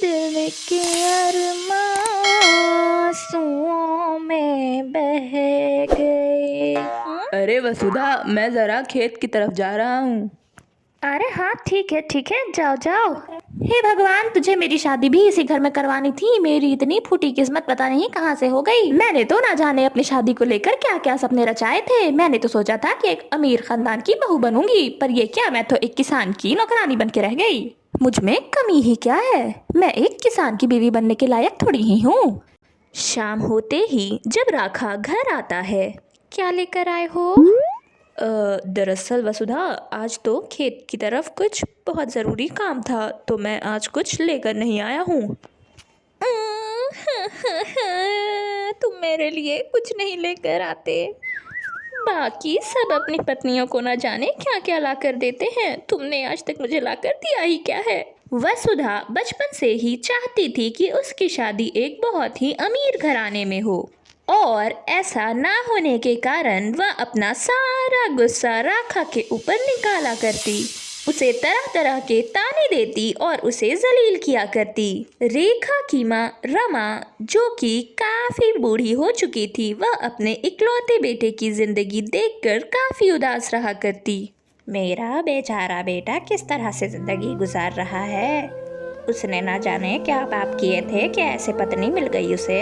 दिल के अरमां आंसुओं में बह गए। अरे वसुधा, मैं जरा खेत की तरफ जा रहा हूँ। अरे हाँ, ठीक है, जाओ जाओ। हे भगवान, तुझे मेरी शादी भी इसी घर में करवानी थी। मेरी इतनी फूटी किस्मत पता नहीं कहाँ से हो गई। मैंने तो ना जाने अपनी शादी को लेकर क्या क्या सपने रचाए थे। मैंने तो सोचा था कि एक अमीर खानदान की बहू बनूंगी, पर ये क्या, मैं तो एक किसान की नौकरानी बन के रह गई। मुझ में कमी ही क्या है, मैं एक किसान की बीवी बनने के लायक थोड़ी ही हूँ। शाम होते ही जब राखा घर आता है, क्या लेकर आए हो? दरअसल वसुधा, आज तो खेत की तरफ कुछ बहुत ज़रूरी काम था, तो मैं आज कुछ लेकर नहीं आया हूँ। तुम मेरे लिए कुछ नहीं लेकर आते। बाकी सब अपनी पत्नियों को न जाने क्या क्या ला कर देते हैं, तुमने आज तक मुझे ला कर दिया ही क्या है? वसुधा बचपन से ही चाहती थी कि उसकी शादी एक बहुत ही अमीर घराने में हो, और ऐसा ना होने के कारण वह अपना सारा गुस्सा राखा के ऊपर निकाला करती, उसे तरह तरह के ताने देती और उसे जलील किया करती। रेखा की माँ रमा, जो कि काफी बूढ़ी हो चुकी थी, वह अपने इकलौते बेटे की जिंदगी देखकर काफी उदास रहा करती। मेरा बेचारा बेटा किस तरह से जिंदगी गुजार रहा है। उसने ना जाने क्या पाप किए थे कि ऐसे पत्नी मिल गई उसे।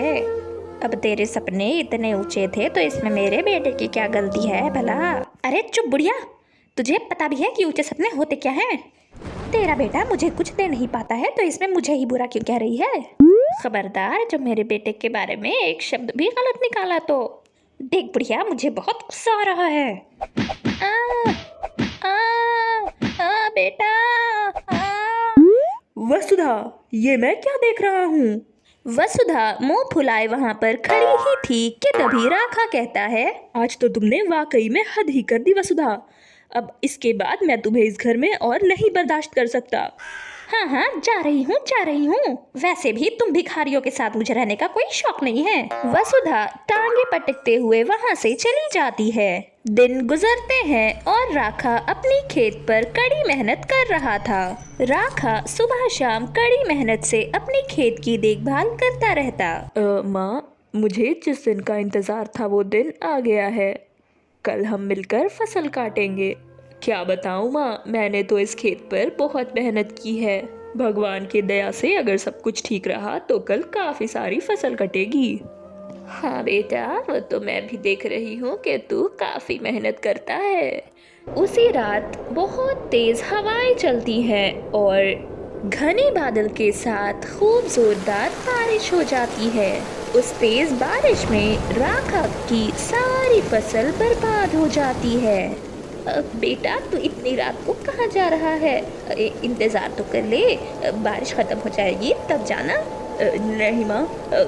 अब तेरे सपने इतने ऊंचे थे तो इसमें मेरे बेटे की क्या गलती है भला? अरे चुप बुढ़िया, तुझे पता भी है कि ऊंचे सपने होते क्या हैं? तेरा बेटा मुझे कुछ दे नहीं पाता है तो इसमें मुझे ही बुरा क्यों कह रही है? खबरदार, जब मेरे बेटे के बारे में एक शब्द भी गलत निकाला तो देख बुढ़िया, मुझे बहुत गुस्सा आ रहा है। आ, आ, बेटा। वसुधा, ये मैं क्या देख रहा हूँ? वसुधा मुंह फुलाए वहां पर खड़ी ही थी कि तभी राखा कहता है, आज तो तुमने वाकई में हद ही कर दी वसुधा। अब इसके बाद मैं तुम्हें इस घर में और नहीं बर्दाश्त कर सकता। हाँ, जा रही हूँ। वैसे भी तुम भिखारियों के साथ मुझे रहने का कोई शौक नहीं है। वसुधा टांगे पटकते हुए वहाँ से चली जाती है। दिन गुजरते हैं और राखा अपनी खेत पर कड़ी मेहनत कर रहा था। राखा सुबह शाम कड़ी मेहनत से अपने खेत की देखभाल करता रहता। माँ, मुझे जिस दिन का इंतज़ार था वो दिन आ गया है। कल हम मिलकर फसल काटेंगे। क्या बताऊँ माँ, मैंने तो इस खेत पर बहुत मेहनत की है। भगवान की दया से अगर सब कुछ ठीक रहा तो कल काफ़ी सारी फसल कटेगी। हाँ बेटा, वो तो मैं भी देख रही हूँ कि तू काफी मेहनत करता है। उसी रात बहुत तेज हवाएं चलती हैं और घने बादल के साथ खूब जोरदार बारिश हो जाती है। उस तेज बारिश में राखा की सारी फसल बर्बाद हो जाती है। बेटा, तू इतनी रात को कहाँ जा रहा है? इंतजार तो कर ले, बारिश खत्म हो जाएगी तब जाना। नहीं माँ,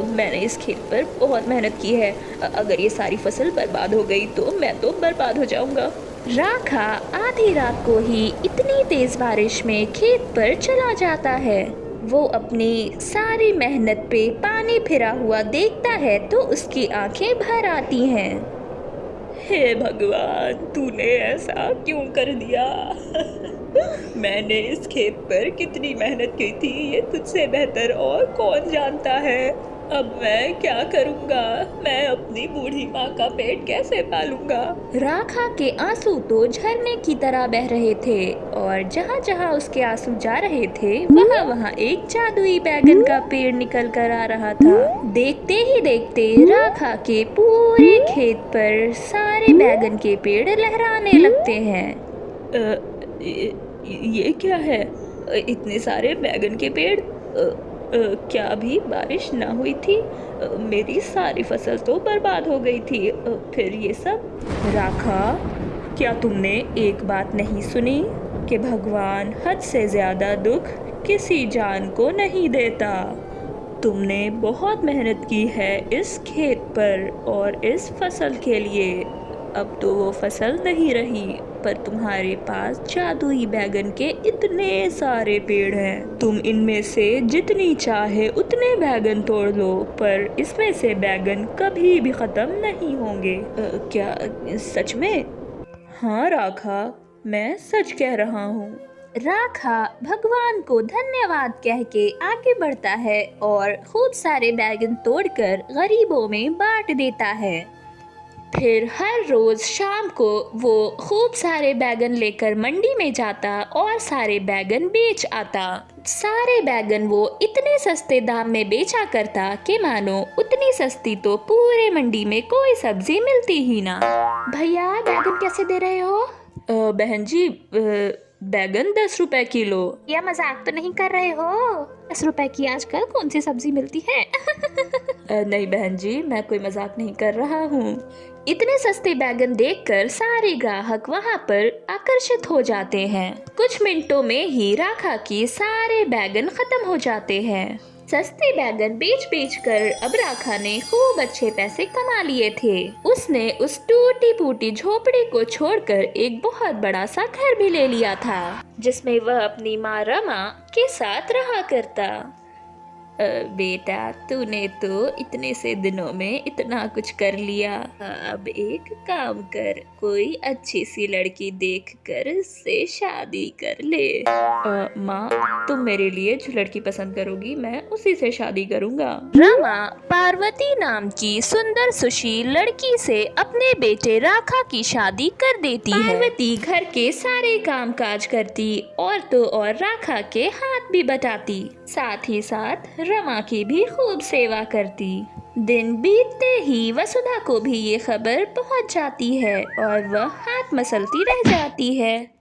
मैंने इस खेत पर बहुत मेहनत की है। अगर ये सारी फसल बर्बाद हो गई तो मैं तो बर्बाद हो जाऊंगा। राखा आधी रात को ही इतनी तेज बारिश में खेत पर चला जाता है। वो अपनी सारी मेहनत पे पानी फिरा हुआ देखता है तो उसकी आंखें भर आती हैं। हे भगवान, तूने ऐसा क्यों कर दिया? मैंने इस खेत पर कितनी मेहनत की थी, ये तुझसे बेहतर और कौन जानता है। अब मैं क्या करूँगा? मैं अपनी बूढ़ी माँ का पेट कैसे पालूंगा? राखा के आंसू तो झरने की तरह बह रहे थे और जहाँ जहाँ उसके आंसू जा रहे थे वहाँ वहाँ एक जादुई बैगन का पेड़ निकल कर आ रहा था। देखते ही देखते राखा के पूरे खेत पर सारे बैगन के पेड़ लहराने लगते हैं। ये क्या है? इतने सारे बैगन के पेड़? क्या अभी बारिश ना हुई थी? मेरी सारी फसल तो बर्बाद हो गई थी। फिर ये सब? राखा, क्या तुमने एक बात नहीं सुनी कि भगवान हद से ज़्यादा दुख किसी जान को नहीं देता? तुमने बहुत मेहनत की है इस खेत पर और इस फसल के लिए। अब तो वो फसल नहीं रही, पर तुम्हारे पास जादुई बैगन के इतने सारे पेड़ हैं। तुम इनमें से जितनी चाहे उतने बैगन तोड़ लो, पर इसमें से बैगन कभी भी ख़त्म नहीं होंगे। क्या सच में? हाँ राखा, मैं सच कह रहा हूँ। राखा भगवान को धन्यवाद कह के आगे बढ़ता है और खूब सारे बैगन तोड़कर गरीबों में बांट देता है। फिर हर रोज शाम को वो खूब सारे बैगन लेकर मंडी में जाता और सारे बैगन बेच आता। सारे बैगन वो इतने सस्ते दाम में बेचा करता कि मानो उतनी सस्ती तो पूरे मंडी में कोई सब्जी मिलती ही ना। भैया बैगन कैसे दे रहे हो? बहन जी, बैगन 10 रुपए किलो। या मजाक तो नहीं कर रहे हो? 10 रुपए की आजकल कौन सी सब्जी मिलती है? नहीं बहन जी, मैं कोई मजाक नहीं कर रहा हूँ। इतने सस्ते बैगन देखकर सारे ग्राहक वहाँ पर आकर्षित हो जाते हैं। कुछ मिनटों में ही राखा की सारे बैगन खत्म हो जाते हैं। सस्ते बैगन बेच बेच कर अब राखा ने खूब अच्छे पैसे कमा लिए थे। उसने उस टूटी फूटी झोपड़ी को छोड़कर एक बहुत बड़ा सा घर भी ले लिया था, जिसमें वह अपनी माँ रमा के साथ रहा करता। बेटा, तूने तो इतने से दिनों में इतना कुछ कर लिया। अब एक काम कर, कोई अच्छी सी लड़की देखकर उससे शादी कर ले। माँ, तुम मेरे लिए जो लड़की पसंद करोगी मैं उसी से शादी करूँगा। रमा पार्वती नाम की सुंदर सुशील लड़की से अपने बेटे राखा की शादी कर देती है। पार्वती घर के सारे काम काज करती और तो और राखा के हाथ भी बटाती, साथ ही साथ रमा की भी खूब सेवा करती। दिन बीतते ही वसुधा को भी ये खबर पहुंच जाती है और वह हाथ मसलती रह जाती है।